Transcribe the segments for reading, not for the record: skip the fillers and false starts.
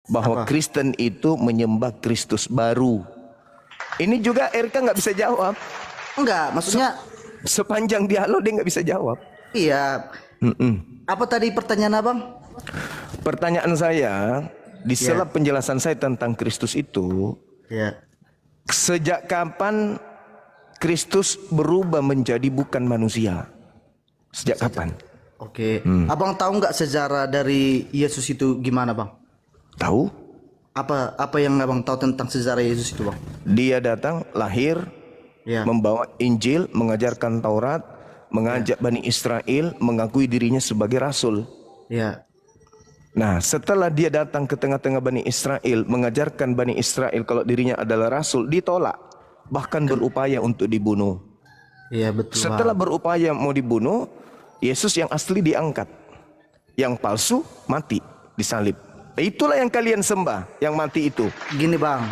bahwa Apa? Kristen itu menyembah Kristus baru. Ini juga Erka nggak bisa jawab. Enggak, maksudnya Sepanjang dialog dia nggak bisa jawab. iya. Mm-mm. Apa tadi pertanyaan abang? Pertanyaan saya, di Ya. sela penjelasan saya tentang Kristus itu, Ya. sejak kapan Kristus berubah menjadi bukan manusia? Sejak kapan? Oke. Abang tahu nggak sejarah dari Yesus itu gimana, bang? Tahu? Apa yang abang tahu tentang sejarah Yesus itu, bang? Dia datang, lahir, Ya. membawa Injil, mengajarkan Taurat, mengajak Bani Israel, mengakui dirinya sebagai rasul. Ya. Nah, setelah dia datang ke tengah-tengah Bani Israel, mengajarkan Bani Israel kalau dirinya adalah rasul, ditolak. Bahkan berupaya untuk dibunuh. Iya betul. Setelah Bang. berupaya mau dibunuh, Yesus yang asli diangkat. Yang palsu mati, disalib. Itulah yang kalian sembah, yang mati itu. Gini bang,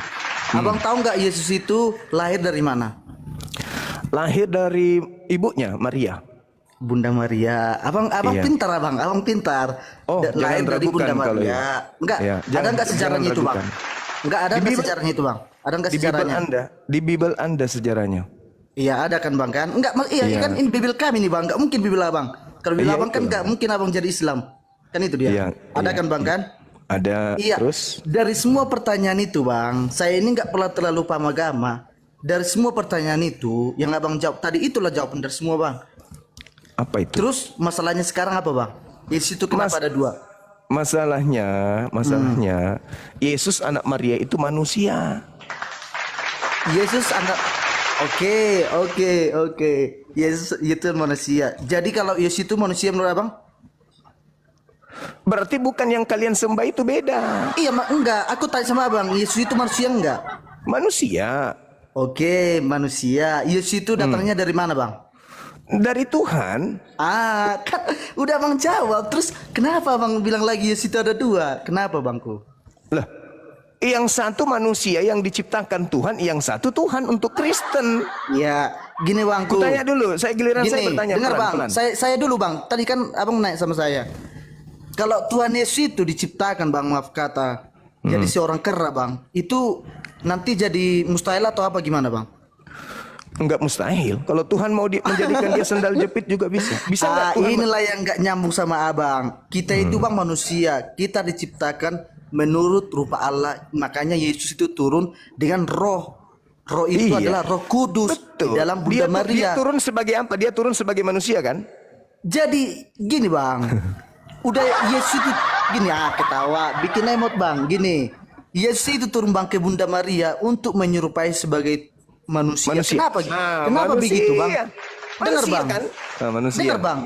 abang tahu nggak Yesus itu lahir dari mana? Lahir dari ibunya, Maria. Bunda Maria. Abang Iya. pintar abang pintar. Oh, Lahir jangan dari Bunda ragukan kalau Maria. Enggak, Ya, ada jangan- nggak sejarahnya jangan itu bang? ragukan. Enggak ada Di nggak Bible- sejarahnya itu bang? Ada nggak Di Bible sejarahnya? Anda, di Bible Anda sejarahnya. Iya ada kan bang kan? Enggak, iya Iya. kan ini Bible kami nih bang. Enggak mungkin Bible abang. Kalau Bible Iya, abang kan itu. enggak mungkin abang jadi Islam. Kan itu dia. Iya, Ada iya. kan bang kan? Ada Iya. terus Dari semua pertanyaan itu bang, saya ini nggak pernah terlalu paham agama. Dari semua pertanyaan itu, yang abang jawab tadi itulah jawaban dari semua bang. apa itu? Terus masalahnya sekarang apa bang? Yesus itu kenapa ada dua? Masalahnya Yesus anak Maria itu manusia. Yesus anak. Oke. Yesus itu manusia. Jadi kalau Yesus itu manusia menurut abang? Berarti bukan yang kalian sembah itu beda. Iya, enggak. Aku tanya sama abang, Yesus itu manusia enggak? Manusia Oke, manusia. Yesus itu datangnya dari mana bang? dari Tuhan. Ah, kan udah abang jawab. Terus kenapa abang bilang lagi Yesus itu ada dua? Kenapa bangku? Lah, yang satu manusia yang diciptakan Tuhan, yang satu Tuhan untuk Kristen. Ya, gini bangku. Kutanya dulu, saya giliran saya Gini, bertanya dengar bang. pelan-pelan. Saya dulu bang. Tadi kan abang naik sama saya. Kalau Tuhan Yesus itu diciptakan bang, maaf kata, jadi seorang kera bang, itu nanti jadi mustahil atau apa gimana bang? Enggak mustahil. Kalau Tuhan mau menjadikan dia sendal jepit juga bisa. Bisa enggak Tuhan? Inilah yang nggak nyambung sama abang. Kita itu bang manusia, kita diciptakan menurut rupa Allah. Makanya Yesus itu turun dengan roh. Roh itu Iya. adalah Roh Kudus Betul. di dalam Dia Bunda Maria. turun sebagai apa? Dia turun sebagai manusia kan? Jadi gini bang, udah Yesus itu gini ketawa, bikin emot bang. Gini, Yesus itu turun bang ke Bunda Maria untuk menyerupai sebagai manusia. Kenapa? Kenapa manusia. begitu bang? Dengar Manusia bang. kan? Manusia. Dengar bang.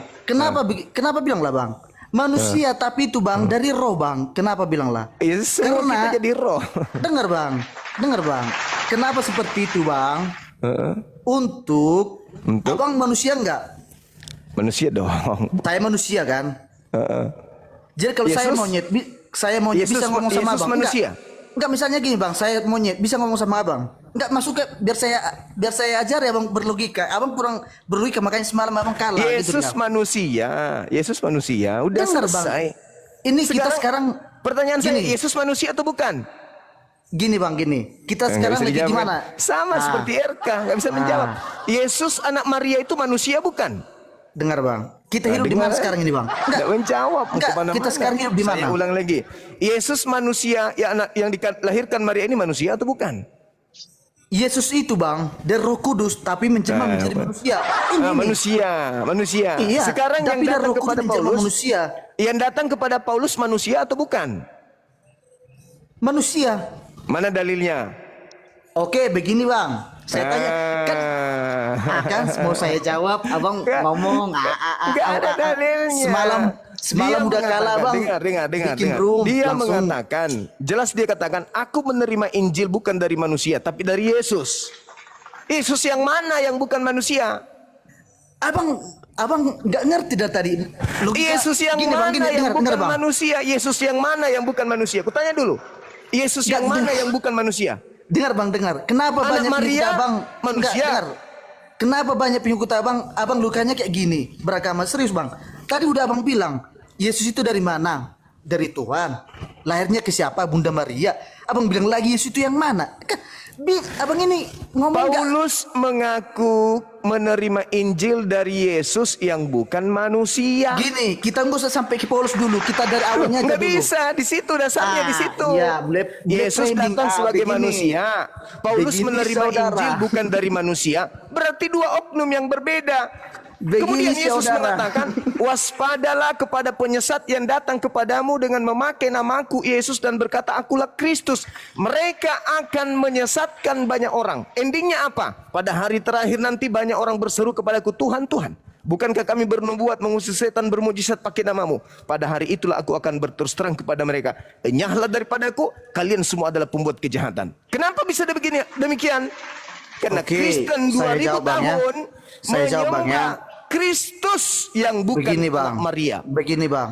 Kenapa bilang lah bang? Manusia tapi itu bang dari roh bang. Kenapa bilang lah? Ya, semua Karena- kita jadi roh. Dengar bang. Kenapa seperti itu bang? Heeh. Untuk Untuk? abang manusia enggak? Manusia dong. Saya manusia kan. Heeh. Jadi kalau saya Yesus- monyet, saya monyet Yesus- bisa ngomong sama Yesus abang. manusia? Enggak, misalnya gini bang, saya monyet bisa ngomong sama abang. Enggak masuk ke biar saya ajar ya bang berlogika. Abang kurang berlogika makanya semalam abang kalah. Yesus gitu, manusia. Yesus manusia. Udah Dengar, Bang. selesai. Ini kita sekarang pertanyaan saya, gini. Yesus manusia atau bukan? Gini bang, gini. Kita Nggak sekarang bisa lagi dijawab, gimana? kan? Sama Ah, seperti RK, nggak bisa menjawab. Yesus anak Maria itu manusia bukan? Dengar bang. Kita Nah, hidup di mana dengar. sekarang ini bang? Nggak menjawab. mau Enggak, kemana-mana. kita sekarang hidup di mana? Saya ulang lagi. Yesus manusia ya anak yang dilahirkan Maria ini manusia atau bukan? Yesus itu bang dari Roh Kudus tapi menjelma Nah, menjadi apa? manusia. Ini. Manusia. Iya. Sekarang yang tapi dari datang Roh Kudus kepada menjelma Paulus, manusia. yang datang kepada Paulus manusia atau bukan? Manusia. Mana dalilnya? Oke, begini bang. Saya tanya kan kan mau saya jawab, abang Nggak. ngomong. Nggak ada dalilnya. Semalam Dia udah kalah mengatakan, bang. Dengar. Bikin room, Dia langsung. mengatakan, jelas dia katakan, aku menerima Injil bukan dari manusia, tapi dari Yesus. Yesus yang mana yang bukan manusia? Abang nggak ngerti dari tadi. Logika. Yesus yang Gini, mana bang, gini, yang dengar, bukan dengar, bang. manusia? Yesus yang mana yang bukan manusia? Kutanya dulu. Yesus yang Nggak, mana dengar. yang bukan manusia? Dengar bang, dengar. Kenapa Anak banyak Maria, pengikut abang? manusia. Nggak, dengar. Kenapa banyak pengikut abang lukanya kayak gini? Beragama serius bang. Tadi udah abang bilang, Yesus itu dari mana? Dari Tuhan. lahirnya ke siapa? Bunda Maria. Abang bilang lagi Yesus itu yang mana? Kan abang ini ngomong nggak? Paulus mengaku menerima Injil dari Yesus yang bukan manusia. Gini, kita nggak usah sampai ke Paulus dulu. Kita dari awalnya aja Nggak dulu. bisa, di situ dasarnya di situ. Ya, Yesus datang sebagai begini. manusia. Paulus Begini, menerima saudara. Injil bukan dari manusia. Berarti dua oknum yang berbeda. Begini, Kemudian Yesus saudara. mengatakan, waspadalah kepada penyesat yang datang kepadamu dengan memakai namaku Yesus dan berkata akulah Kristus. Mereka akan menyesatkan banyak orang. Endingnya apa? Pada hari terakhir nanti banyak orang berseru kepadaku, Tuhan, Tuhan, bukankah kami bernubuat mengusir setan bermujizat pakai namamu? Pada hari itulah aku akan berterus terang kepada mereka, enyahlah daripadaku, kalian semua adalah pembuat kejahatan. Kenapa bisa demikian? Karena Oke, Kristen saya 2000 jawab, Bang, ya. tahun Saya jawab, Bang, ya. Kristus yang bukan Begini, Bang. anak Maria. Begini bang.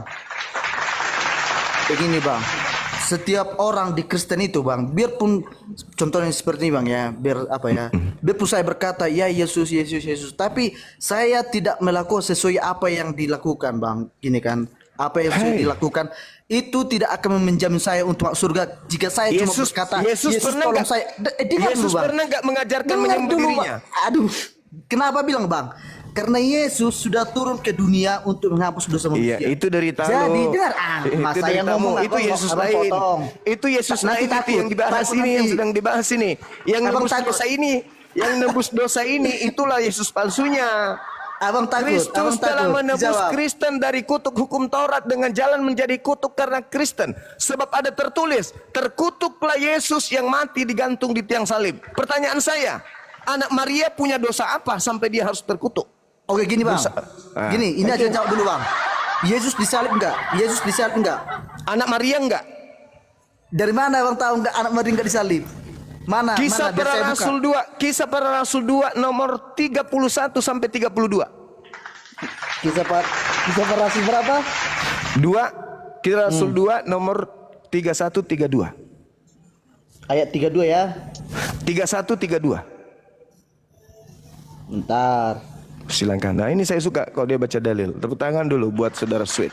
Setiap orang di Kristen itu bang, biarpun contohnya seperti ini bang ya, biarpun saya berkata ya Yesus, tapi saya tidak melakukan sesuai apa yang dilakukan bang, gini kan, apa yang sudah dilakukan itu tidak akan menjamin saya untuk masuk surga jika saya cuma berkata Yesus pernah tolong nggak- saya. Dengar Yesus dulu, Bang. pernah nggak mengajarkan Dengar menyembah dulu, dirinya? Bang. Aduh, kenapa bilang bang? Karena Yesus sudah turun ke dunia untuk menghapus dosa manusia. Iya, itu dari tamu. Jadi dengar, Itu masa dari yang tamu. ngomong Itu abang, Yesus abang lain. potong. Itu Yesus Nanti lain itu takut. yang dibahas Takut ini, yang nanti. sedang dibahas ini. Yang Abang nebus takut. dosa ini, yang nebus dosa ini itulah Yesus palsunya. Abang takut, abang Kristus telah takut. menebus Dijawab. Kristen dari kutuk hukum Taurat dengan jalan menjadi kutuk karena Kristen. Sebab ada tertulis, terkutuklah Yesus yang mati digantung di tiang salib. Pertanyaan saya, anak Maria punya dosa apa sampai dia harus terkutuk? Oke gini bang, Ah. gini ini aja jawab dulu bang. Yesus disalib enggak? Yesus disalib enggak? Anak Maria enggak? Dari mana abang tahu enggak anak Maria enggak disalib? Mana? Kisah mana? Biar para saya buka. Rasul 2, Kisah para Rasul 2 nomor 31 sampai 32. Kisah para Rasul berapa? 2 Kisah Rasul 2 nomor 31 32. Ayat 32 ya. 31 32. Bentar. Silakan. Nah, ini saya suka kalau dia baca dalil. Tepuk tangan dulu buat saudara Sweet.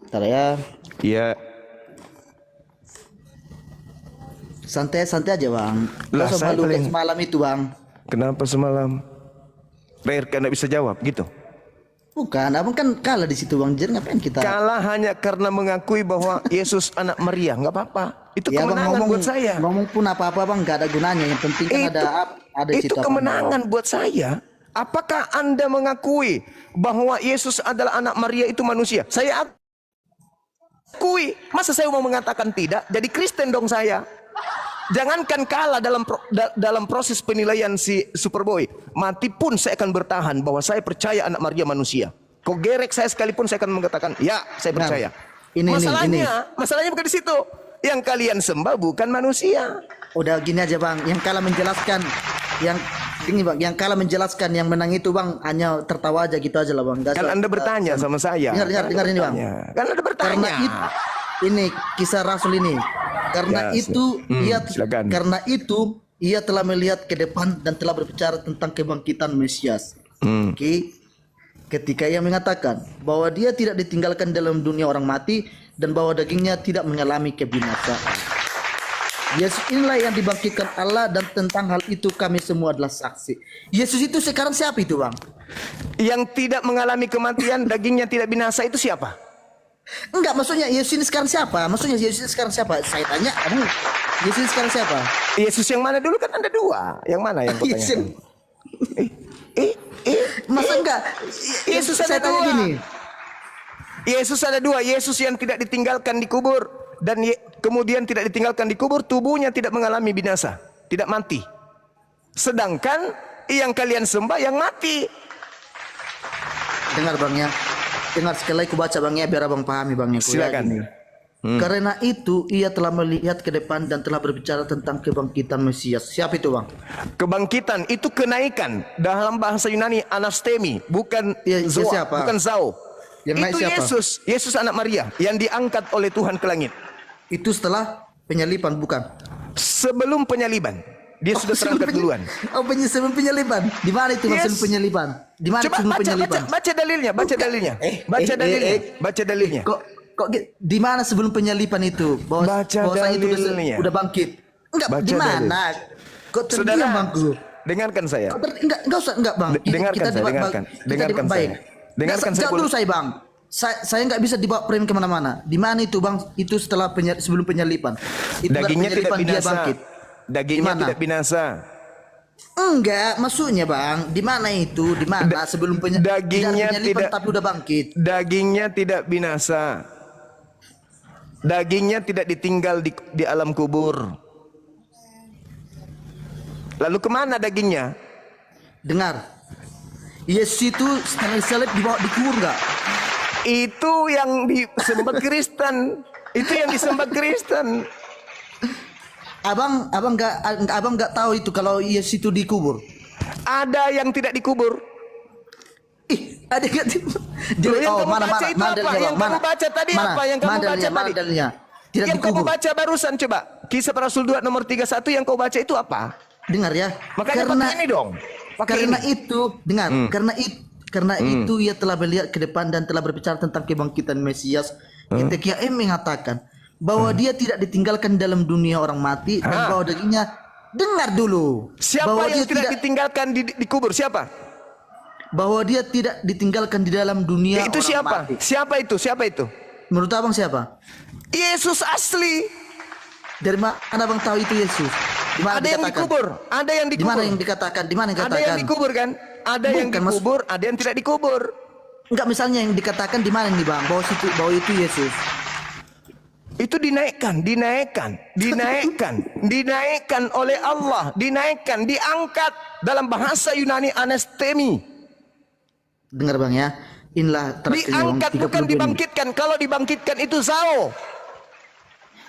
Bentar ya. Iya. Santai aja bang. Lah, Masa saya malu paling- kayak semalam itu bang. Kenapa semalam Rerka enggak bisa jawab gitu? Bukan, abang kan kalah di situ bang. Jadi ngapain kita? Kalah hanya karena mengakui bahwa Yesus anak Maria. Enggak apa-apa. Itu Ya bang kemenangan buat saya. ngomong pun apa bang nggak ada gunanya. Yang penting kan ada itu cerita kemenangan buat saya. Apakah Anda mengakui bahwa Yesus adalah anak Maria itu manusia? Saya akui. Masa saya mau mengatakan tidak? Jadi Kristen dong saya. Jangankan kalah dalam proses penilaian si Superboy, mati pun saya akan bertahan bahwa saya percaya anak Maria manusia. Kau gerek saya sekalipun saya akan mengatakan, ya saya Nah, percaya. ini. Masalahnya bukan di situ. Yang kalian sembah bukan manusia. Udah gini aja bang, yang kalah menjelaskan, yang kalah menjelaskan, yang menang itu bang hanya tertawa aja gitu aja lah bang. Nggak Kan usah- Anda bertanya sama saya. Dengar ini bang. Kan Anda bertanya. Karena ini kisah Rasul ini. Karena Ya, itu silakan. karena itu ia telah melihat ke depan dan telah berbicara tentang kebangkitan Mesias. Oke. Ketika ia mengatakan bahwa dia tidak ditinggalkan dalam dunia orang mati dan bahwa dagingnya tidak mengalami kebinasaan. Yesus inilah yang dibangkitkan Allah dan tentang hal itu kami semua adalah saksi. Yesus itu sekarang siapa itu bang? Yang tidak mengalami kematian, dagingnya tidak binasa itu siapa? Enggak, maksudnya Yesus ini sekarang siapa? Maksudnya Yesus ini sekarang siapa? Saya tanya, kamu Yesus ini sekarang siapa? Yesus yang mana dulu kan ada dua. Yang mana yang kau Yesus. tanyakan? Masa enggak? Yesus Saya ada tanya dua. gini. Yesus ada dua. Yesus yang tidak ditinggalkan di kubur dan kemudian tidak ditinggalkan di kubur, tubuhnya tidak mengalami binasa, tidak mati. Sedangkan yang kalian sembah yang mati. Dengar bang ya. Dengar sekali lagi ku baca bang ya biar abang pahami bang ya. Silakan. Karena itu ia telah melihat ke depan dan telah berbicara tentang kebangkitan Mesias. Siapa itu bang? Kebangkitan itu kenaikan. Dalam bahasa Yunani anastemi, bukan Iya, itu zoa, siapa? bukan zao. Yang naik Itu siapa? Yesus anak Maria yang diangkat oleh Tuhan ke langit. Itu setelah penyalipan bukan? Sebelum penyaliban. Dia sudah terangkat duluan. Oh, sebelum penyaliban. Di mana itu Yes. sebelum penyaliban? Di mana Coba sebelum baca penyaliban? dalilnya, baca dalilnya. Baca dalilnya, baca dalilnya. Di mana sebelum penyaliban itu? Baca Bahwasanya itu dalilnya. udah bangkit. Enggak, Baca di mana? Kok terdiam, Saudara, Bangku? dengarkan saya. Enggak usah, enggak, Bang. Dengarkan saya, debat, dengarkan. Kita Dengarkan debat saya. baik. Dengarkan saya, Jawab dulu saya, Bang. Saya nggak bisa dibawa frame kemana-mana. Di mana itu, Bang? Itu setelah sebelum penyalipan. Itu baru Dagingnya tidak penyalipan dia binasa. bangkit. Dagingnya Di mana? tidak binasa. Enggak, maksudnya, Bang, di mana itu? Di mana sebelum dagingnya penyalipan tidak- tapi udah bangkit? Dagingnya tidak binasa. Dagingnya tidak ditinggal di alam kubur. Lalu kemana dagingnya? Dengar. Yesus itu setelah disalib dibawa dikubur enggak? Itu yang disembah Kristen. Itu yang disembah Kristen. Abang nggak tahu itu kalau Yesus itu dikubur. Ada yang tidak dikubur. Ih, ada nggak? Loh, yang kamu baca itu apa? dalilnya, Yang Bang? kamu baca tadi Mana? apa? Yang kamu Mana baca dalilnya? Mana tadi? dalilnya? Tidak Yang kamu dikubur. baca barusan coba. Kisah para Rasul 2 nomor 31 yang kau baca itu apa? Dengar ya. Makanya pakai ini dong. Pakai Karena ini. itu, dengar. Karena itu ia telah melihat ke depan dan telah berbicara tentang kebangkitan Mesias. Ketika mengatakan bahwa dia tidak ditinggalkan dalam dunia orang mati dan bahwa dagingnya, dengar dulu. Siapa bahwa yang dia tidak ditinggalkan dikubur? Siapa? bahwa dia tidak ditinggalkan di dalam dunia Itu orang siapa? mati. Siapa itu? Siapa itu? Menurut abang siapa? Yesus asli. Dari mana abang tahu itu Yesus? Di mana Ada yang dikatakan? dikubur. Ada yang Di dikubur. mana yang dikatakan? Di mana yang Ada yang dikatakan? dikubur kan? Ada yang Bukan, Mas. dikubur, ada yang tidak dikubur. Enggak, misalnya yang dikatakan di mana nih bang? Bahwa itu Yesus. Itu dinaikkan oleh Allah, dinaikkan, diangkat dalam bahasa Yunani anastemi. Dengar bang ya. Inilah terakhirnya, Diangkat Bang, 30 bukan menit. dibangkitkan. Kalau dibangkitkan itu zao.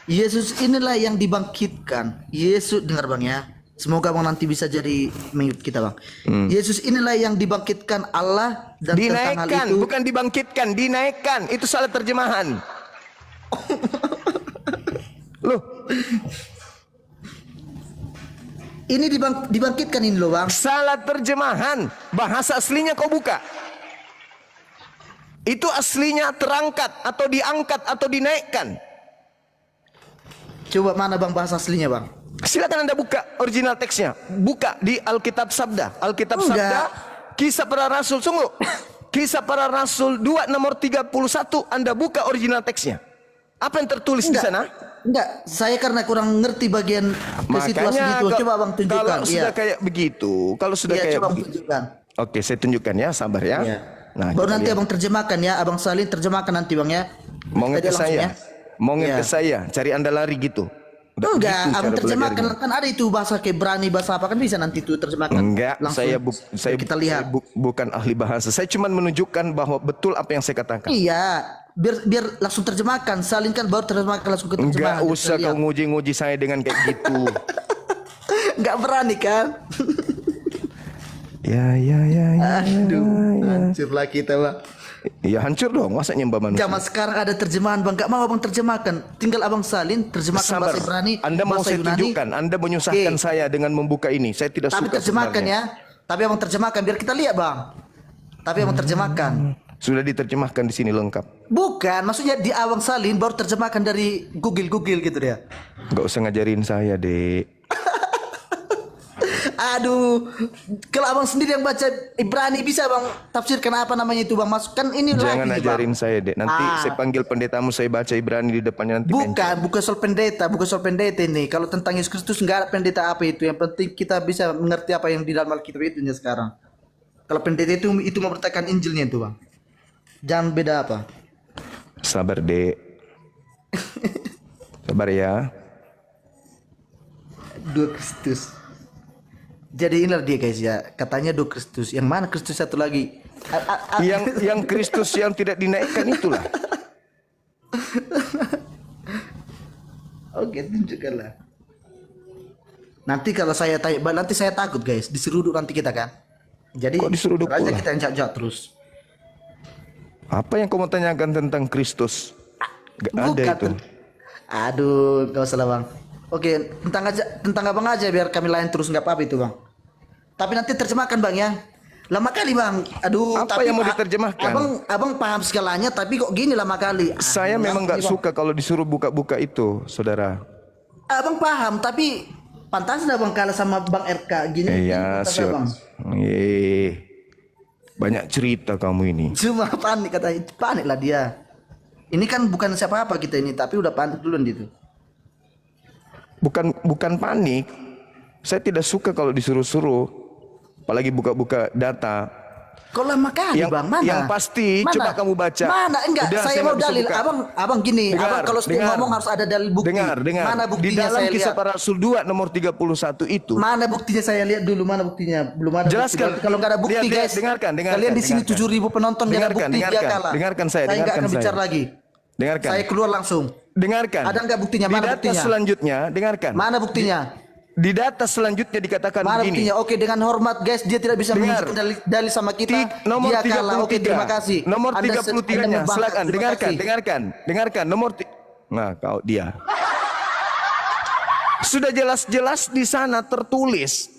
Yesus inilah yang dibangkitkan. Yesus, dengar bang ya. Semoga bang nanti bisa jadi mengikut kita bang. Yesus inilah yang dibangkitkan Allah dan tentang hal Dinaikkan, itu. bukan dibangkitkan, dinaikkan. Itu salah terjemahan. Loh, Ini dibangkitkan ini loh bang. salah terjemahan. Bahasa aslinya kau buka. Itu aslinya terangkat atau diangkat atau dinaikkan. Coba mana bang bahasa aslinya bang? Silakan Anda buka original teksnya. Buka di Alkitab Sabda. Alkitab Enggak. Sabda, Kisah Para Rasul. Sungguh. Kisah Para Rasul 2 nomor 31. Anda buka original teksnya. Apa yang tertulis di sana? Enggak, saya karena kurang ngerti bagian situasi itu. Coba bang tunjukkan. Kalau sudah kayak begitu, kalau sudah Iya, kayak coba begitu. tunjukkan. Oke, saya tunjukkan ya, sabar ya. Iya. Nah, Baru kita nanti lihat. abang terjemahkan ya, abang Salin terjemahkan nanti bang ya. Mau Tadi ngetes langsung saya. ya. Mau Iya. ngetes saya, cari Anda lari gitu. Udah Enggak, begitu abang cara terjemahkan belajarnya. kan ada itu bahasa kayak berani bahasa apa kan bisa nanti itu terjemahkan. Enggak, Langsung. saya kita lihat. bukan ahli bahasa. Saya cuma menunjukkan bahwa betul apa yang saya katakan. Iya, biar langsung terjemahkan. Salin kan baru terjemahkan langsung ke Enggak terjemahan. usah kau nguji-nguji saya dengan kayak gitu. Enggak berani kan? Ya. Aduh, hancurlah kita bang. Ya hancur dong, masa nyembah manusia. Zaman sekarang ada terjemahan bang, enggak mau abang terjemahkan. Tinggal abang Salin terjemahkan Sabar. bahasa Ibrani, Anda mau bahasa saya Yunani. tunjukkan, Anda menyusahkan Oke. saya dengan membuka ini. Saya tidak Tapi suka terjemahkan sebenarnya. ya. Tapi abang terjemahkan biar kita lihat bang. Tapi abang terjemahkan. Sudah diterjemahkan di sini lengkap. Bukan, maksudnya di abang Salin baru terjemahkan dari Google gitu dia. Enggak usah ngajarin saya, Dek. Aduh, kalau abang sendiri yang baca Ibrani bisa bang tafsirkan apa namanya itu bang? Masukkan ini Jangan lagi nih, ajarin bang. saya, Dek. Nanti Ah. saya panggil pendetamu, saya baca Ibrani di depannya nanti. Bukan soal pendeta ini. Kalau tentang Yesus Kristus nggak ada pendeta apa itu. Yang penting kita bisa mengerti apa yang di dalam Alkitab itu sekarang. Kalau pendeta itu memberitakan Injilnya itu bang. Jangan beda apa. Sabar, Dek. Sabar ya. Dua Kristus. Jadi inilah dia guys ya. Katanya dua Kristus. Yang mana Kristus satu lagi? Yang Kristus yang tidak dinaikkan itulah. Oke, tunjukkanlah. Nanti kalau saya tanya, nanti saya takut guys, diseruduk nanti kita kan. Jadi Kok diseruduk aja pula? kita yang jawab terus. Apa yang kau mau tanyakan tentang Kristus? Gak ada itu. Aduh, gak usah lah bang. Oke, tentang abang aja biar kami lain terus nggak apa-apa itu bang. Tapi nanti terjemahkan bang ya. Lama kali bang. Aduh. Apa yang mau diterjemahkan? Abang paham segalanya tapi kok gini lama kali. Saya memang nggak suka kalau disuruh buka-buka itu, saudara. Abang paham tapi pantas nggak bang kalah sama bang RK gini? Iya, Pantas nggak, siap. bang. Banyak cerita kamu ini. Cuma panik kata itu, panik lah dia. Ini kan bukan siapa-apa kita ini tapi udah panik duluan gitu. Bukan panik. Saya tidak suka kalau disuruh-suruh, apalagi buka-buka data. Kok lama kali bang? Mana? Yang pasti mana? coba kamu baca. Mana? Enggak, Udah, saya mau nggak bisa dalil. buka. Abang gini, Dengar, abang kalau setiap ngomong harus ada dalil bukti. Dengar. Mana Di buktinya dalam saya Kisah lihat? Para Rasul 2 nomor 31 itu. Mana buktinya saya lihat dulu, mana buktinya? Belum ada. Jelaskan. Bukti. Kalau nggak ada bukti Lihat, guys. dengarkan. Kalian di sini 7.000 penonton nggak ada bukti dia kalah. Dengarkan saya. Saya nggak akan bicara lagi. Dengarkan. Saya keluar langsung. Dengarkan. Ada nggak buktinya? Di Mana data buktinya? selanjutnya, dengarkan. Mana buktinya? Di data selanjutnya dikatakan Mana begini. buktinya? Oke, dengan hormat guys, dia tidak bisa Dengar. menunjukkan dalil sama kita. Nomor Dia 33. kalah. Oke, terima kasih. Nomor Anda 33-nya. membangkang. Silakan Terima kasih. dengarkan. Nah, kau dia. Sudah jelas-jelas di sana tertulis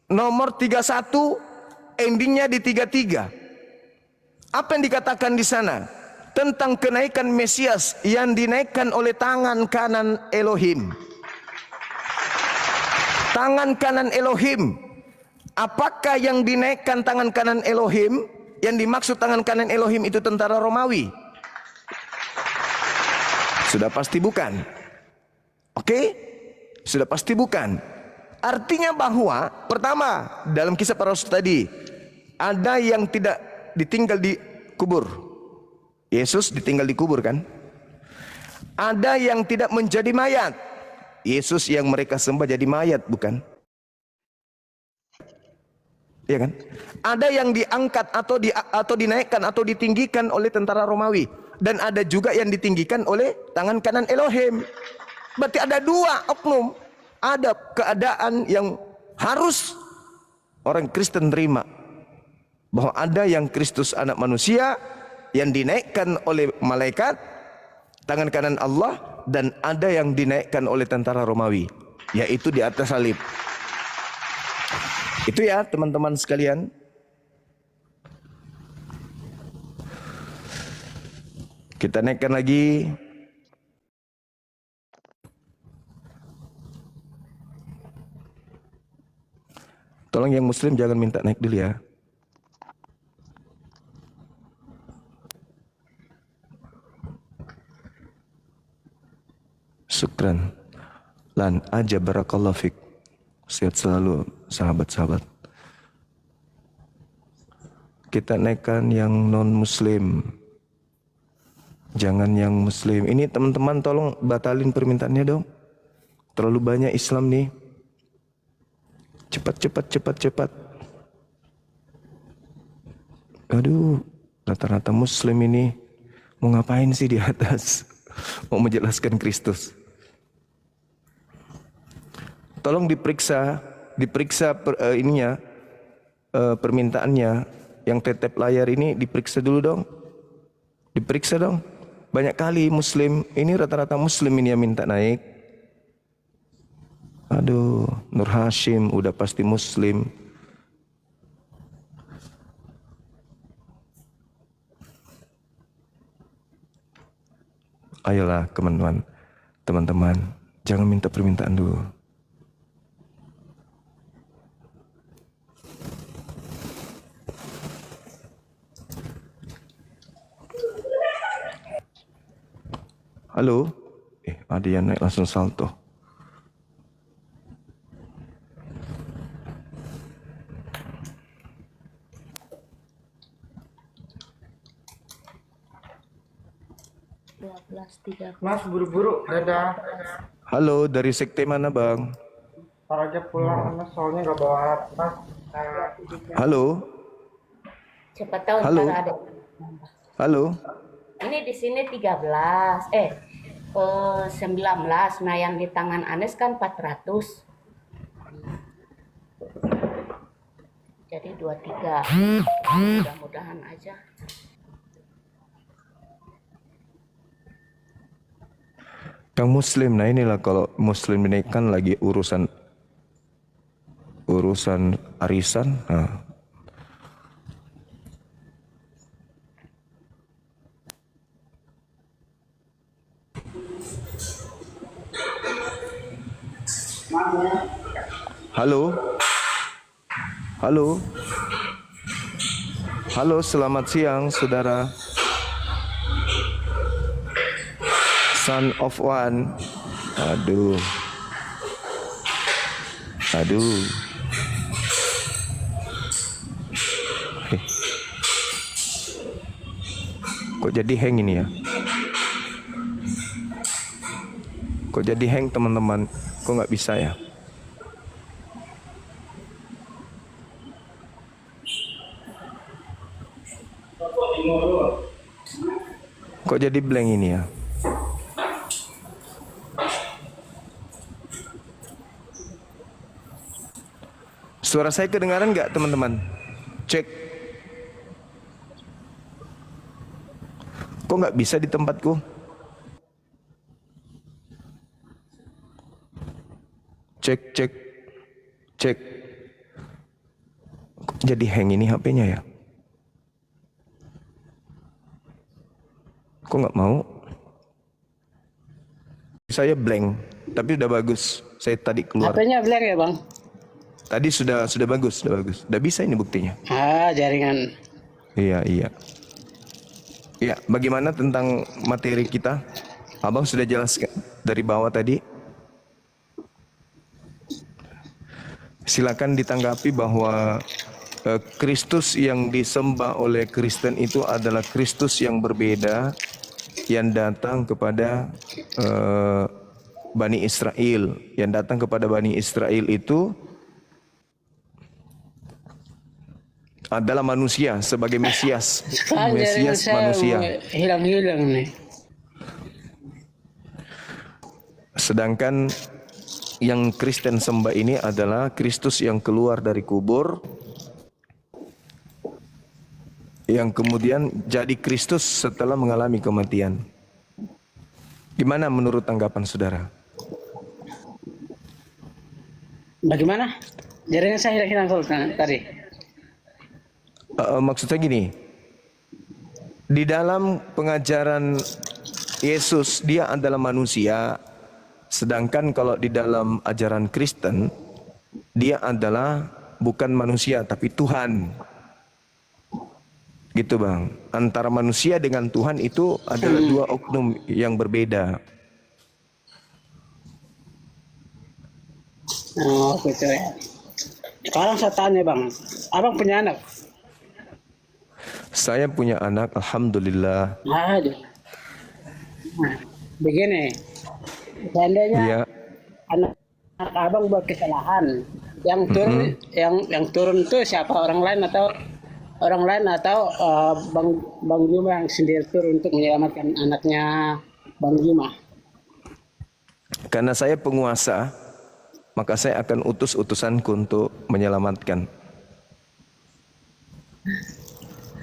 nomor 31 endingnya di 33. Apa yang dikatakan di sana? Tentang kenaikan Mesias yang dinaikkan oleh tangan kanan Elohim. Tangan kanan Elohim. Apakah yang dinaikkan tangan kanan Elohim? Yang dimaksud tangan kanan Elohim itu tentara Romawi? Sudah pasti bukan. Oke? Sudah pasti bukan. Artinya bahwa pertama, dalam Kisah Para Rasul tadi, ada yang tidak ditinggal di kubur. Yesus ditinggal di kubur kan? Ada yang tidak menjadi mayat. Yesus yang mereka sembah jadi mayat, bukan? Iya kan? Ada yang diangkat atau dinaikkan atau ditinggikan oleh tentara Romawi, dan ada juga yang ditinggikan oleh tangan kanan Elohim. Berarti ada dua oknum. Ada keadaan yang harus orang Kristen terima, bahwa ada yang Kristus anak manusia yang dinaikkan oleh malaikat tangan kanan Allah, dan ada yang dinaikkan oleh tentara Romawi, yaitu di atas salib. Itu ya teman-teman sekalian. Kita naikkan lagi. Tolong yang muslim jangan minta naik dulu ya. Syukran. Lan aja barakallahu fik. Sehat selalu sahabat-sahabat. Kita naikkan yang non muslim. Jangan yang muslim. Ini teman-teman tolong batalin permintaannya dong. Terlalu banyak Islam nih. Cepat. Aduh, rata-rata muslim ini mau ngapain sih di atas? Mau menjelaskan Kristus. Tolong diperiksa permintaannya yang tetep layar ini diperiksa dulu dong. Diperiksa dong. Banyak kali muslim, ini rata-rata muslim ini yang minta naik. Aduh, Nur Hashim udah pasti muslim. Ayolah teman-teman, jangan minta permintaan dulu. Halo? Ada yang naik langsung salto. Mas buru-buru, dadah. Halo, dari sekte mana bang? Ntar aja pulang, mas soalnya nggak bawa alat, mas. Halo? Siapa tahu Halo? ntar ada. Halo? Ini di sini 19. Nah yang di tangan Anes kan 400. Jadi 23. Mudah-mudahan aja. Yang muslim, nah inilah kalau muslim ini kan lagi urusan arisan. Nah. Halo. Halo. Halo, selamat siang saudara. Son of one. Aduh. Kok jadi hang ini ya? Kok jadi hang teman-teman? Kok nggak bisa ya? Kok jadi blank ini ya? Suara saya kedengaran nggak teman-teman? Cek. Kok nggak bisa di tempatku? Cek. Kok jadi hang ini HP-nya ya? Kok nggak mau? Saya blank, tapi udah bagus. Saya tadi keluar. HP-nya blank ya bang? Tadi sudah bagus. Udah bisa ini buktinya. Jaringan. Iya. Ya, bagaimana tentang materi kita? Abang sudah jelaskan dari bawah tadi. Silakan ditanggapi bahwa Kristus yang disembah oleh Kristen itu adalah Kristus yang berbeda, yang datang kepada Bani Israel. Yang datang kepada Bani Israel itu adalah manusia sebagai Mesias. Mesias manusia. Hilang-hilang nih. Sedangkan yang Kristen sembah ini adalah Kristus yang keluar dari kubur, yang kemudian jadi Kristus setelah mengalami kematian. Gimana menurut tanggapan saudara? Bagaimana? Jaringan saya hilang tadi. Maksud saya gini, di dalam pengajaran Yesus dia adalah manusia, sedangkan kalau di dalam ajaran Kristen dia adalah bukan manusia tapi Tuhan. Gitu bang, antara manusia dengan Tuhan itu adalah dua oknum yang berbeda. Oh gitu ya. Sekarang saya tanya bang, abang punya anak? Saya punya anak, alhamdulillah. Aduh. Nah, begini, seandainya Iya. anak abang buat kesalahan, yang turun yang turun itu siapa? Orang lain atau Bang Juma yang sendiri turun untuk menyelamatkan anaknya Bang Juma? Karena saya penguasa, maka saya akan utus utusanku untuk menyelamatkan.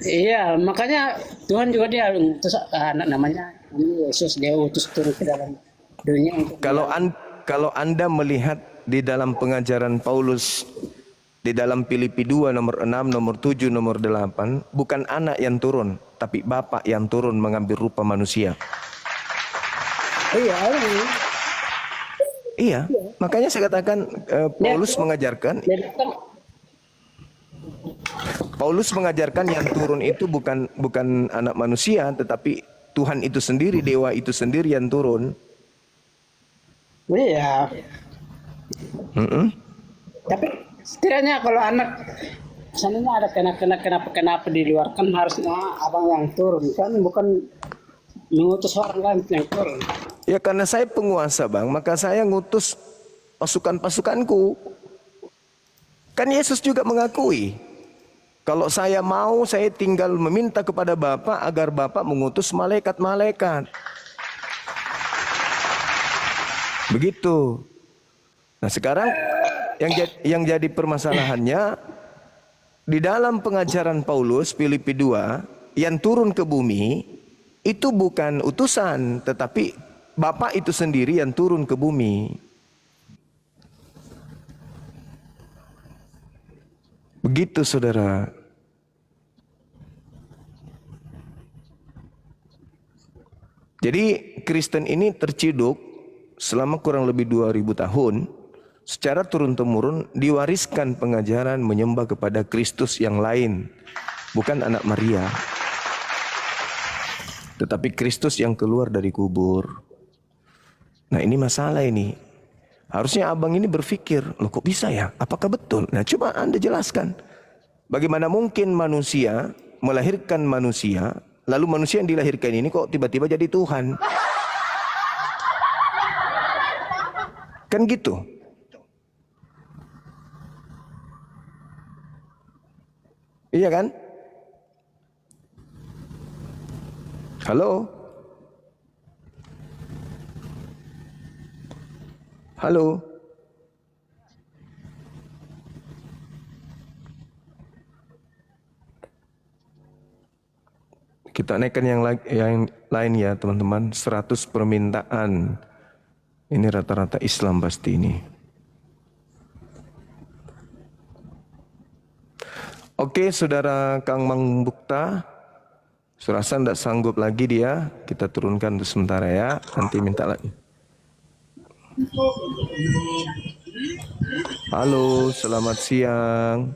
Iya, makanya Tuhan juga dia utus anak namanya Yesus, dia utus turun ke dalam dunia untuk Kalau Anda melihat di dalam pengajaran Paulus di dalam Filipi 2 nomor 6, nomor 7, nomor 8, bukan anak yang turun, tapi Bapa yang turun mengambil rupa manusia. Iya, makanya saya katakan Paulus mengajarkan yang turun itu bukan anak manusia, tetapi Tuhan itu sendiri, dewa itu sendiri yang turun. Iya. Tapi setidaknya kalau anak seandainya ada kenapa di luar kan harusnya abang yang turun kan, bukan mengutus orang lain yang turun. Ya karena saya penguasa bang, maka saya ngutus pasukan-pasukanku. Kan Yesus juga mengakui, kalau saya mau, saya tinggal meminta kepada Bapa agar Bapa mengutus malaikat-malaikat. Begitu. Nah sekarang yang jadi permasalahannya, di dalam pengajaran Paulus Filipi 2, yang turun ke bumi itu bukan utusan, tetapi Bapa itu sendiri yang turun ke bumi. Begitu saudara. Jadi Kristen ini terciduk selama kurang lebih 2000 tahun. Secara turun-temurun diwariskan pengajaran menyembah kepada Kristus yang lain. Bukan anak Maria. Tetapi Kristus yang keluar dari kubur. Nah ini masalah ini. Harusnya abang ini berpikir, loh kok bisa ya? Apakah betul? Nah coba Anda jelaskan. Bagaimana mungkin manusia melahirkan manusia, lalu manusia yang dilahirkan ini kok tiba-tiba jadi Tuhan? Kan gitu. Iya kan? Halo? Halo? Kita naikkan yang lain ya teman-teman. 100 permintaan. Ini rata-rata Islam pasti ini. Oke, saudara Kang Mang Bukta, serasa tidak sanggup lagi dia, kita turunkan untuk sementara ya, nanti minta lagi. Halo, selamat siang.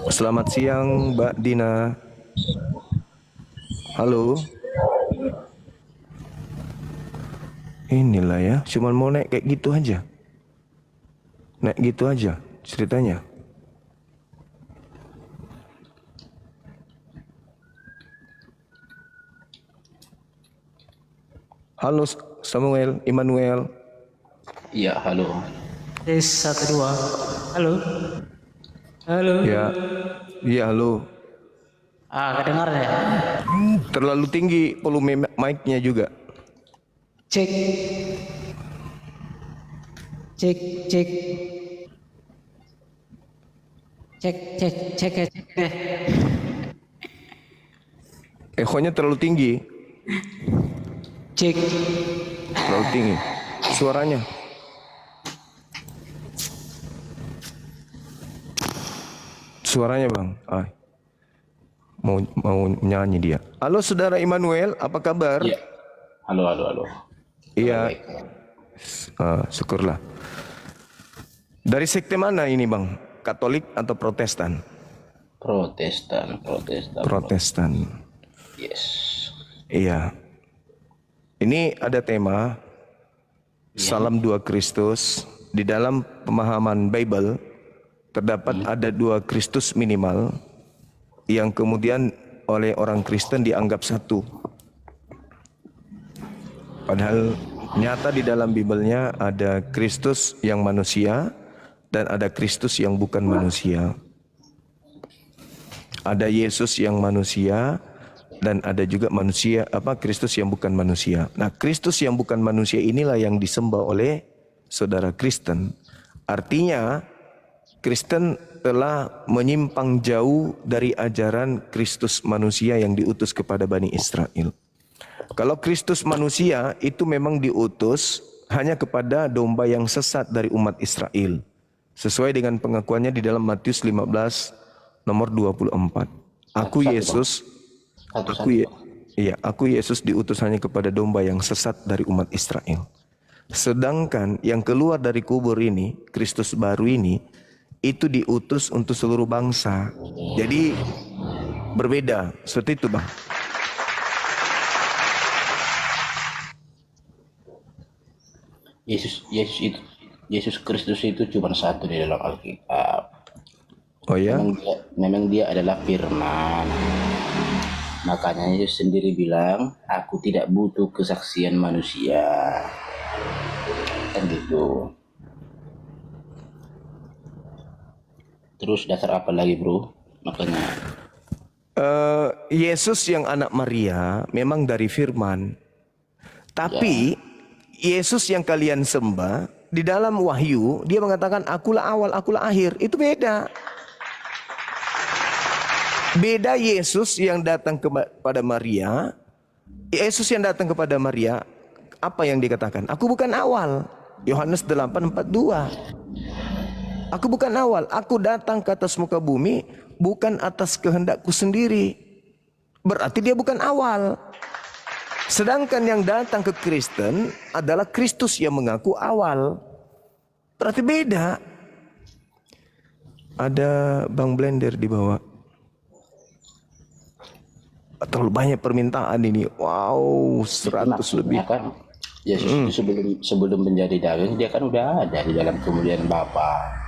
Selamat siang, Mbak Dina. Halo. Inilah ya, cuman mau naik kayak gitu aja. Naik gitu aja ceritanya. Halo Samuel, Immanuel. Iya, halo. Tes 1 2. Halo. Halo. Ya, iya halo. Kedengar ya? Terlalu tinggi volume mic-nya juga. Cek. Cek, cek. Cek, cek, cek, cek. Echonya terlalu tinggi. Cek. Terlalu tinggi. Suaranya. Suaranya bang. Mau nyanyi dia. Halo saudara Immanuel, apa kabar? Iya. Halo, halo, halo. Iya. Syukurlah. Dari sekte mana ini bang? Katolik atau Protestan? Protestan. Protestan. Yes. Iya. Ini ada tema Salam Dua Kristus. Di dalam pemahaman Bible terdapat ada 2 Kristus minimal yang kemudian oleh orang Kristen dianggap satu. Padahal nyata di dalam Biblenya ada Kristus yang manusia dan ada Kristus yang bukan manusia. Ada Yesus yang manusia dan ada juga Kristus yang bukan manusia. Nah, Kristus yang bukan manusia inilah yang disembah oleh saudara Kristen. Artinya Kristen telah menyimpang jauh dari ajaran Kristus manusia yang diutus kepada Bani Israel. Kalau Kristus manusia itu memang diutus hanya kepada domba yang sesat dari umat Israel. Sesuai dengan pengakuannya di dalam Matius 15 nomor 24. Aku Yesus diutus hanya kepada domba yang sesat dari umat Israel. Sedangkan yang keluar dari kubur ini, Kristus baru ini, itu diutus untuk seluruh bangsa. Jadi berbeda, seperti itu bang. Yesus Kristus itu cuma satu di dalam Alkitab. Oh ya? Memang dia adalah firman. Makanya Yesus sendiri bilang, aku tidak butuh kesaksian manusia. Kan gitu. Terus dasar apa lagi bro? Makanya Yesus yang anak Maria memang dari firman. Tapi Yesus yang kalian sembah di dalam Wahyu dia mengatakan akulah awal, akulah akhir. Itu beda. Beda Yesus yang datang kepada Maria Yesus yang datang kepada Maria, apa yang dikatakan? Aku bukan awal. Yohanes 8:42. Aku bukan awal, aku datang ke atas muka bumi bukan atas kehendakku sendiri. Berarti dia bukan awal. Sedangkan yang datang ke Kristen adalah Kristus yang mengaku awal. Berarti beda. Ada Bang Blender di bawah. Terlalu banyak permintaan ini. Wow, 100 lebih. Ya kan, Yesus itu sebelum menjadi daging, dia kan udah ada di dalam kemuliaan Bapa.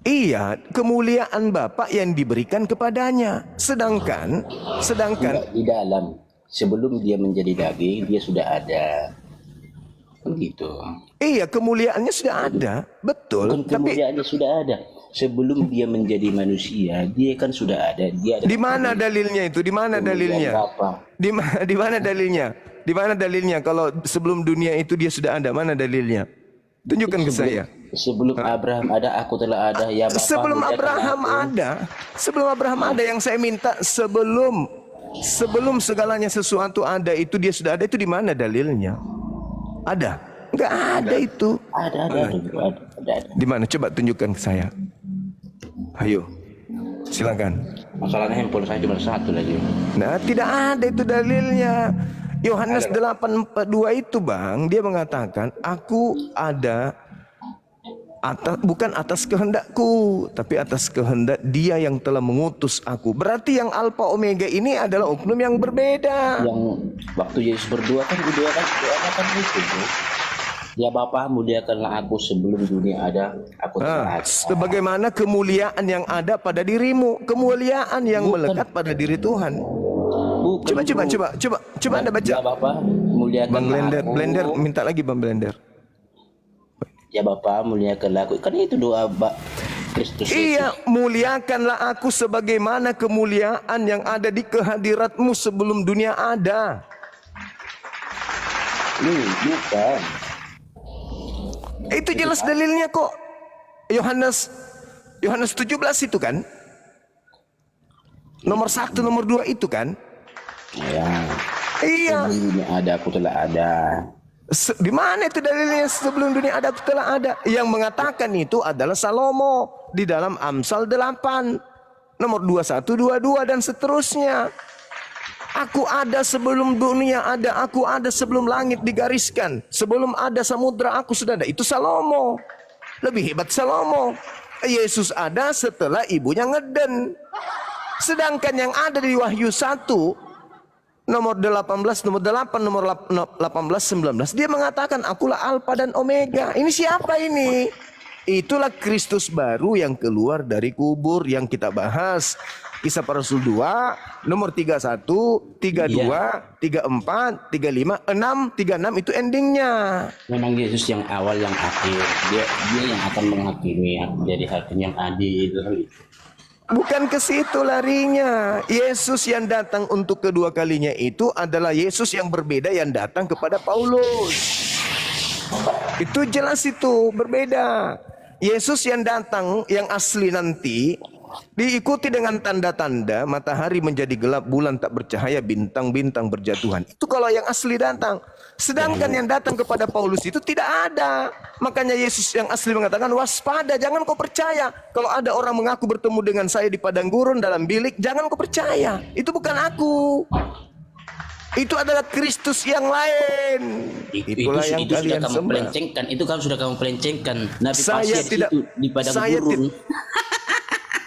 Iya, kemuliaan Bapa yang diberikan kepadanya. Sedangkan Di dalam, sebelum dia menjadi daging, dia sudah ada. Begitu. iya, kemuliaannya sudah ada. Betul. Bukan kemuliaannya sudah ada. Sebelum dia menjadi manusia, dia kan sudah ada. Dia ada Di mana dalilnya itu? Di mana dalilnya? Bapa. Di mana dalilnya? Di mana dalilnya kalau sebelum dunia itu dia sudah ada? Mana dalilnya? Tunjukkan ke saya. Sebelum Abraham ada, aku telah ada. Ya Bapa, Sebelum muliakan Abraham aku. ada, sebelum Abraham ada, yang saya minta sebelum segalanya sesuatu ada itu dia sudah ada, itu di mana dalilnya? Ada? Enggak ada itu. Ada. Di mana? Coba tunjukkan ke saya. Ayo. Silakan. Masalahnya handphone saya cuma satu lagi. Nah, tidak ada itu dalilnya. Yohanes 8:42 itu, Bang, dia mengatakan, aku ada bukan atas kehendakku, tapi atas kehendak Dia yang telah mengutus aku. Berarti yang Alfa Omega ini adalah oknum yang berbeda. Yang waktu Yesus berdua kan doakan itu. Bro. Ya Bapa, muliakanlah aku sebelum dunia ada, aku telah ada. Sebagaimana kemuliaan yang ada pada dirimu, kemuliaan yang melekat pada diri Tuhan. Bukan, Coba Anda baca. Ya Bapa, muliakanlah Bang aku. Blender, minta lagi Bang Blender. Ya Bapa, muliakanlah aku. Kan itu doa Kristus. Iya, muliakanlah aku sebagaimana kemuliaan yang ada di kehadiratmu sebelum dunia ada. Bukan. Itu jelas dalilnya kok. Yohanes 17 itu kan? Nomor 1, nomor 2 itu kan? Ya. Iya. Sebelum dunia ada, aku telah ada. Di mana itu dalilnya sebelum dunia ada aku telah ada? Yang mengatakan itu adalah Salomo di dalam Amsal 8. Nomor 21, 22 dan seterusnya. Aku ada sebelum dunia ada, aku ada sebelum langit digariskan, sebelum ada samudra aku sudah ada. Itu Salomo. Lebih hebat Salomo. Yesus ada setelah ibunya ngeden. Sedangkan yang ada di Wahyu 1 nomor 18, nomor 8, nomor 18, 19, dia mengatakan akulah Alfa dan Omega. Ini siapa ini? Itulah Kristus baru yang keluar dari kubur yang kita bahas. Kisah Para Rasul 2, nomor 31, 32, 34, 35, 6, 36 itu endingnya. Memang Yesus yang awal yang akhir. Dia yang akan menghakimi, jadi hakim yang adil. Bukan ke situ larinya. Yesus yang datang untuk kedua kalinya itu adalah Yesus yang berbeda yang datang kepada Paulus. Itu jelas itu berbeda. Yesus yang datang yang asli nanti diikuti dengan tanda-tanda, matahari menjadi gelap, bulan tak bercahaya, bintang-bintang berjatuhan. Itu kalau yang asli datang. Sedangkan yang datang kepada Paulus itu tidak ada. Makanya Yesus yang asli mengatakan, waspada, jangan kau percaya. Kalau ada orang mengaku bertemu dengan saya di padang gurun dalam bilik, jangan kau percaya. Itu bukan aku. Itu adalah Kristus yang lain. Itulah yang itu sudah kalian kamu sembah. pelencengkan. Itu kan sudah kamu pelencengkan. Nabi Saya Pasir tidak- itu di padang saya gurun.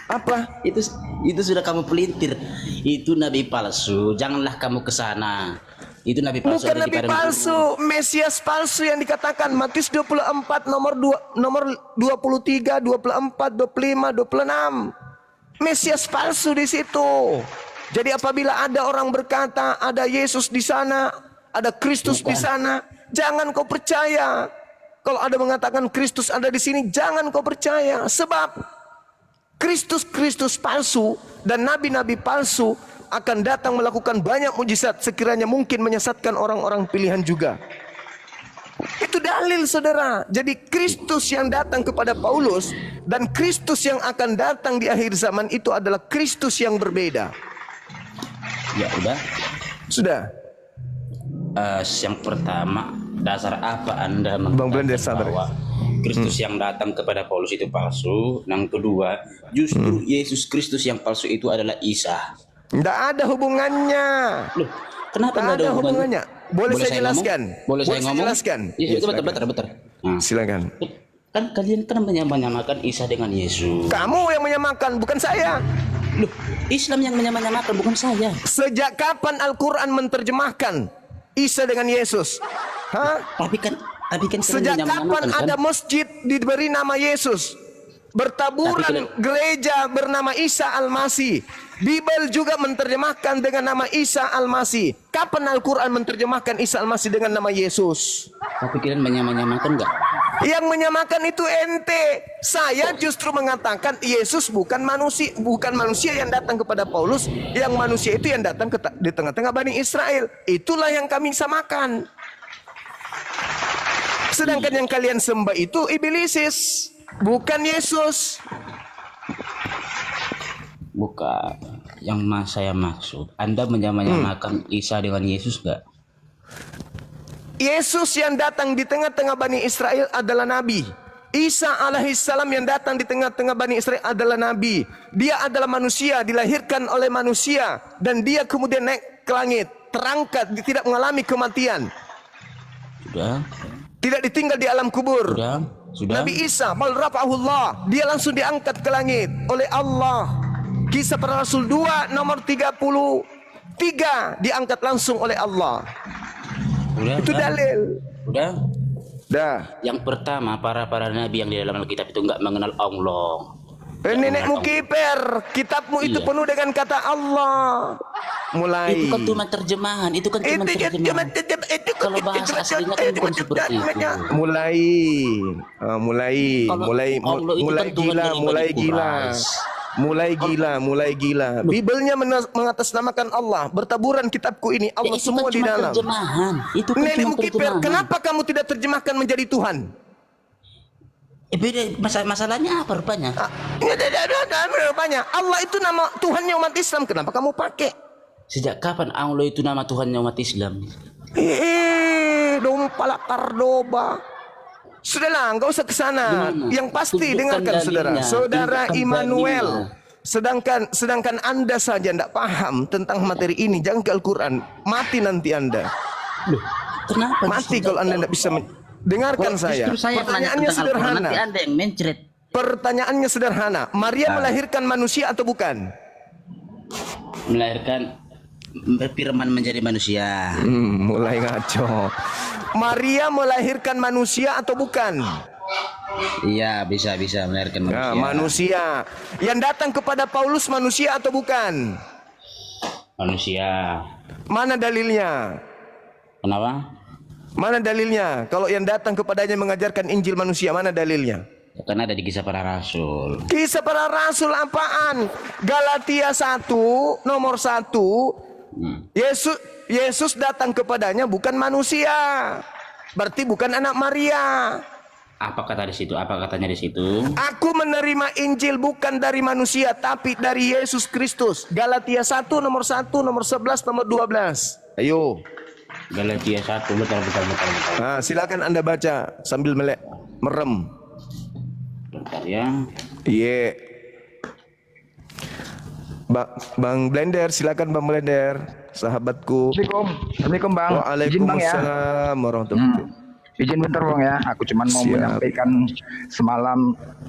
Apa? Itu sudah kamu pelintir. Itu nabi palsu. Janganlah kamu ke sana. Itu nabi palsu. Bukan ada di nabi padang palsu, Mesias palsu yang dikatakan Matius 24 nomor 23, 24, 25, 26. Mesias palsu di situ. Jadi apabila ada orang berkata ada Yesus di sana, ada Kristus di sana, jangan kau percaya. Kalau ada mengatakan Kristus ada di sini, jangan kau percaya. Sebab Kristus palsu dan nabi-nabi palsu akan datang melakukan banyak mujizat sekiranya mungkin menyesatkan orang-orang pilihan juga. Itu dalil saudara. Jadi Kristus yang datang kepada Paulus dan Kristus yang akan datang di akhir zaman itu adalah Kristus yang berbeda. Ya udah. Sudah. Yang pertama, dasar apa Anda Bang Blender, mengatakan sabar. bahwa Kristus yang datang kepada Paulus itu palsu? Yang kedua, justru Yesus Kristus yang palsu itu adalah Isa. Tidak ada hubungannya. Loh, kenapa Tak nggak ada hubungannya. Boleh saya ngomong? jelaskan? Boleh saya saya ngomong? jelaskan? Iya, Ya, bentar, silakan. bentar. Nah, Silakan. kan kalian kan menyamakan Isa dengan Yesus. Kamu yang menyamakan, bukan saya. Loh, Islam yang menyamakan bukan saya. Sejak kapan Al-Quran menerjemahkan Isa dengan Yesus? Hah? Tapi kan kalian Sejak kapan menyamakan, kan? ada masjid diberi nama Yesus? Bertaburan Tapi gereja bernama Isa Al-Masih. Bible juga menerjemahkan dengan nama Isa Al-Masih. Kapan Al-Quran menerjemahkan Isa Al-Masih dengan nama Yesus? Tapi kalian menyamakan enggak? Yang menyamakan itu ente. Saya justru mengatakan Yesus bukan manusia yang datang kepada Paulus. Yang manusia itu yang datang di tengah-tengah Bani Israel. Itulah yang kami samakan. Sedangkan yang kalian sembah itu iblisis, bukan Yesus. Bukan. Yang saya maksud, Anda menyamakan Isa dengan Yesus enggak? Yesus yang datang di tengah-tengah Bani Israel adalah Nabi. Isa alaihissalam yang datang di tengah-tengah Bani Israel adalah Nabi. Dia adalah manusia, dilahirkan oleh manusia. Dan dia kemudian naik ke langit, terangkat, tidak mengalami kematian. Sudah? Tidak ditinggal di alam kubur. Sudah? Nabi Isa, bal rafa'ahullah, dia langsung diangkat ke langit oleh Allah. Kisah para Rasul 2 nomor 33 diangkat langsung oleh Allah. Udah, Itu dalil. Udah? Dah. Yang pertama, para nabi yang di dalam Alkitab itu enggak mengenal Allah. Nenekmu kiper, kitabmu itu Iya. penuh dengan kata Allah. Mulai. Itu kan cuma terjemahan, itu kan cuma terjemahan. Kalau bahasa aslinya kan bukan seperti itu. Mulai Kalau Allah itu kan Tuhan dari mulai Bani gila. Quraisy. Mulai gila. Bibelnya mengatasnamakan Allah. Bertaburan kitabku ini, Ya, Allah itu semua kan di cuma dalam. terjemahan. Itu kan Nenekmu cuma kiper, terjemahan. kenapa kamu tidak terjemahkan menjadi Tuhan? Beda masalahnya apa rupanya? Rupanya Allah itu nama Tuhannya umat Islam. Kenapa kamu pakai? Sejak kapan Allah itu nama Tuhannya umat Islam? Dompala Kardoba. Sudahlah, enggak usah ke sana. Gimana? Yang pasti Tunjukkan dengarkan saudara. dalilnya. Saudara Tunjukkan Immanuel. dalilnya. Sedangkan Anda saja tidak paham tentang materi ini. Jangan ke Al-Quran. Mati nanti Anda. Loh, kenapa? Mati kalau Anda tidak bisa dengarkan saya. Justru saya Pertanyaannya menanya tentang Al-Quran, sederhana. nanti Anda yang mencret. Pertanyaannya sederhana. Maria melahirkan manusia atau bukan? Melahirkan firman menjadi manusia. Mulai ngaco. Maria melahirkan manusia atau bukan? Iya, bisa melahirkan manusia. Nah, manusia. Yang datang kepada Paulus manusia atau bukan? Manusia. Mana dalilnya? Kenapa? Mana dalilnya? Kalau yang datang kepadanya mengajarkan Injil manusia, mana dalilnya? Ya, kan ada di Kisah Para Rasul. Kisah para Rasul apaan? Galatia 1 nomor 1. Yesus datang kepadanya bukan manusia. Berarti bukan anak Maria. Apa kata di situ? Apa katanya di situ? Aku menerima Injil bukan dari manusia tapi dari Yesus Kristus. Galatia 1 nomor 1, nomor 11, nomor 12. Ayo. Galatia 1, betul. Nah, silakan Anda baca sambil merem. Bentar ya. Iya. Bang Blender, silakan Bang Blender, sahabatku. Assalamualaikum Bang. Izin Bang ya. Waalaikumsalam warahmatullahi wabarakatuh. Izin bentar Bang ya. Aku cuma mau Siap. menyampaikan semalam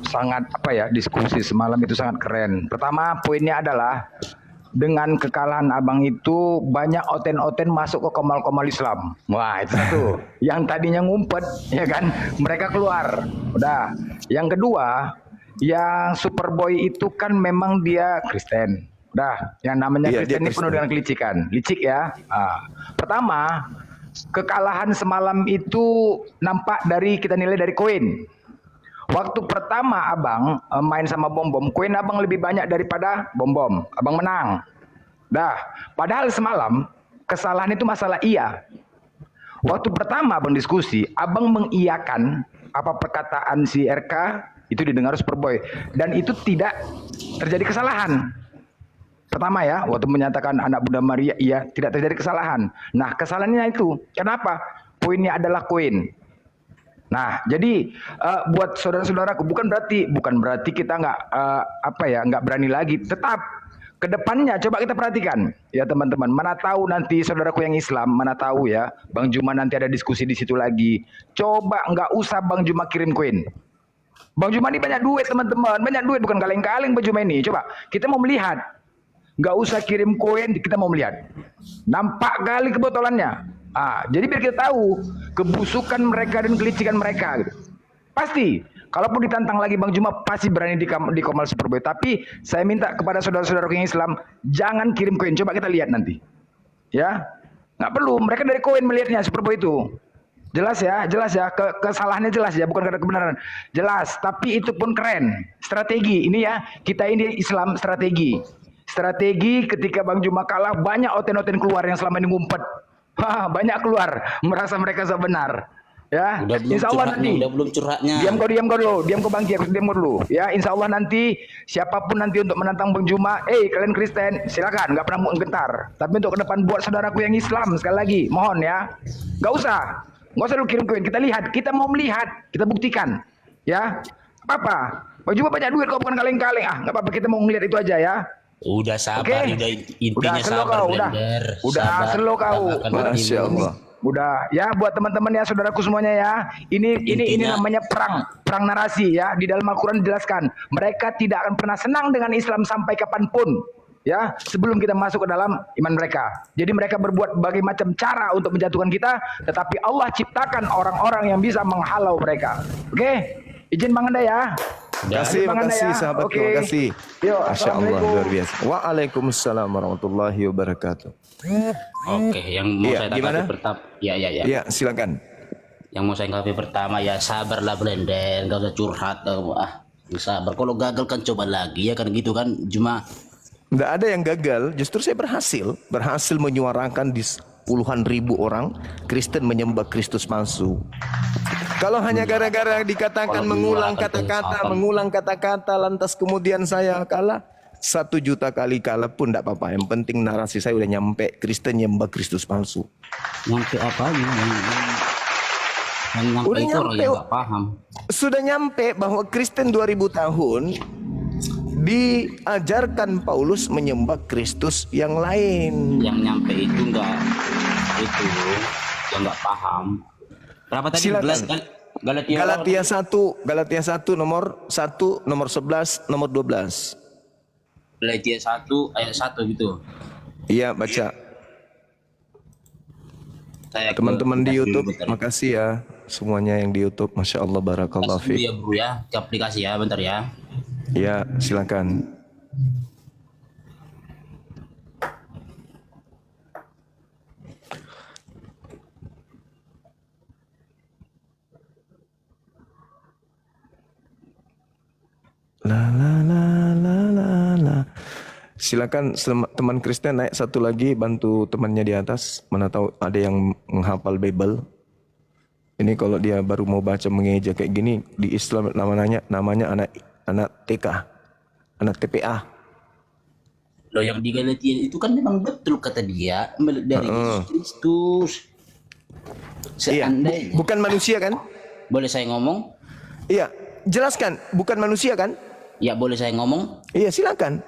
sangat diskusi semalam itu sangat keren. Pertama poinnya adalah dengan kekalahan Abang itu banyak oten-oten masuk ke komal-komal Islam. Wah, itu satu. Yang tadinya ngumpet, ya kan? Mereka keluar. Udah. Yang kedua, yang Superboy itu kan memang dia Kristen. Udah, yang namanya Iya, Kristen dia ini penuh Kristen. dengan kelicikan. Licik ya. Pertama, kekalahan semalam itu nampak kita nilai dari koin. Waktu pertama Abang main sama Bom-Bom, koin Abang lebih banyak daripada Bom-Bom. Abang menang. Dah, padahal semalam kesalahan itu masalah iya. Waktu pertama Abang diskusi, Abang mengiyakan apa perkataan si RK itu didengar Superboy dan itu tidak terjadi kesalahan. Pertama ya, waktu menyatakan anak Bunda Maria, iya tidak terjadi kesalahan. Nah, kesalahannya itu, kenapa? Koinnya adalah koin. Nah, jadi buat saudara-saudaraku, bukan berarti kita nggak berani lagi. Tetap kedepannya coba kita perhatikan ya teman-teman. Mana tahu nanti saudaraku yang Islam, mana tahu ya, Bang Juma nanti ada diskusi di situ lagi. Coba nggak usah Bang Juma kirim koin. Bang Juma ini banyak duit teman-teman, banyak duit, bukan kaleng-kaleng Bang Juma ini. Coba kita mau melihat, nggak usah kirim koin, kita mau melihat. Nampak kali kebotolannya. Jadi biar kita tahu kebusukan mereka dan kelicikan mereka. Gitu. Pasti, kalaupun ditantang lagi Bang Juma pasti berani di Komal Superboy. Tapi saya minta kepada saudara-saudara yang Islam, jangan kirim koin. Coba kita lihat nanti. Ya, nggak perlu. Mereka dari koin melihatnya Superboy itu. Jelas ya. Kesalahannya jelas ya, bukan karena kebenaran. Jelas, tapi itu pun keren. Strategi ini ya, kita ini Islam strategi. Strategi ketika Bang Juma kalah, banyak oten-oten keluar yang selama ini ngumpet. Banyak keluar, merasa mereka benar. Ya, insya Allah nanti. Udah belum curhatnya. Diam kau Bang Giek, diam kau dulu. Ya, insya Allah nanti siapapun nanti untuk menantang Bang Juma, kalian Kristen, silakan, nggak pernah gentar. Tapi untuk ke depan buat saudaraku yang Islam sekali lagi, mohon ya, nggak usah lu kirim koin. Kita lihat, kita mau melihat, kita buktikan, ya. Apa? Bang Juma banyak duit kok, bukan kaleng-kaleng. Nggak apa-apa, kita mau ngelihat itu aja ya. Udah sabar, Oke. intinya sabar, Blender. Udah slow kau. Masya Allah. Udah ya, buat teman-teman ya, saudaraku semuanya ya. Ini namanya perang narasi ya. Di dalam Al-Qur'an dijelaskan, mereka tidak akan pernah senang dengan Islam sampai kapanpun. Ya, sebelum kita masuk ke dalam iman mereka. Jadi mereka berbuat berbagai macam cara untuk menjatuhkan kita, tetapi Allah ciptakan orang-orang yang bisa menghalau mereka. Oke? Izin Bang Anda ya. Makasih sahabatku, makasih. Yuk, Masya Allah, luar biasa. Waalaikumsalam warahmatullahi wabarakatuh. Oke, yang mau Iya, saya gimana? tanggapi pertama. Ya. Iya, silakan. Yang mau saya tanggapi pertama ya, sabarlah Blender, gak usah curhat kamu. Sabar. Kalau gagal kan coba lagi ya kan gitu kan. Cuma Nggak ada yang gagal, justru saya berhasil menyuarakan di puluhan ribu orang Kristen menyembah Kristus palsu. Kalau hanya gara-gara dikatakan mengulang kata-kata, lantas kemudian saya kalah, 1 juta kali kalah pun tidak apa-apa. Yang penting narasi saya udah nyampe, Kristen menyembah Kristus palsu. nyampe apa yang nyampe Udah itu orang nyampe, yang nggak paham. Sudah nyampe bahwa Kristen 2000 tahun diajarkan Paulus menyembah Kristus yang lain. Yang nyampe itu yang nggak paham. Berapa tadi? Silakan. Galatia 1 nomor 11 nomor 12. Galatia 1 ayat 1 gitu. Iya, baca. Teman-teman di YouTube, makasih ya semuanya yang di YouTube. Masya Allah, barakallahu fiik. Ya bro ya, ke aplikasi ya, bentar ya. Ya, silakan. La. Silakan teman Kristen naik satu lagi, bantu temannya di atas. Mana tahu ada yang menghafal Bible. Ini kalau dia baru mau baca mengeja kayak gini, di Islam namanya anak TK, anak TPA. Loh yang di Galatia itu kan memang betul kata dia dari Yesus Kristus. Iya, Seandainya, bukan manusia kan? boleh saya ngomong? Iya, jelaskan, bukan manusia kan? Ya boleh saya ngomong? Iya, silakan.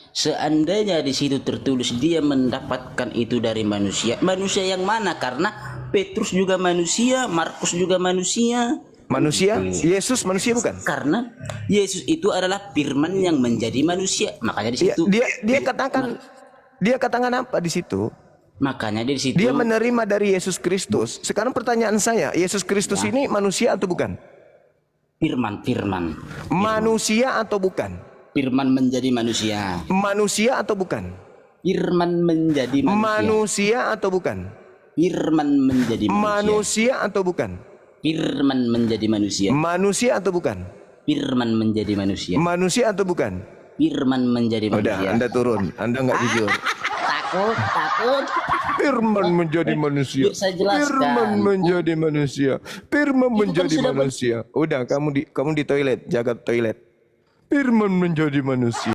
Seandainya di situ tertulis dia mendapatkan itu dari manusia, manusia yang mana? Karena Petrus juga manusia, Markus juga manusia. Manusia, Yesus manusia bukan? Karena Yesus itu adalah firman yang menjadi manusia. Makanya di Iya, situ dia katakan apa di situ? makanya di situ Dia menerima dari Yesus Kristus. Sekarang pertanyaan saya, Yesus Kristus ini manusia atau bukan? firman. Manusia atau bukan? Firman menjadi manusia. Manusia atau bukan? Firman menjadi manusia. Manusia atau bukan? Firman menjadi manusia. Manusia atau bukan? Firman menjadi manusia. Manusia atau bukan? Firman menjadi manusia. Manusia atau bukan? Firman menjadi Udah, manusia. Anda turun. Anda nggak jujur. Takut. Firman menjadi manusia. Biar saya jelaskan. Firman menjadi manusia. Firman Itu kan menjadi sudah manusia. Udah, kamu di toilet, jaga toilet. Firman menjadi manusia.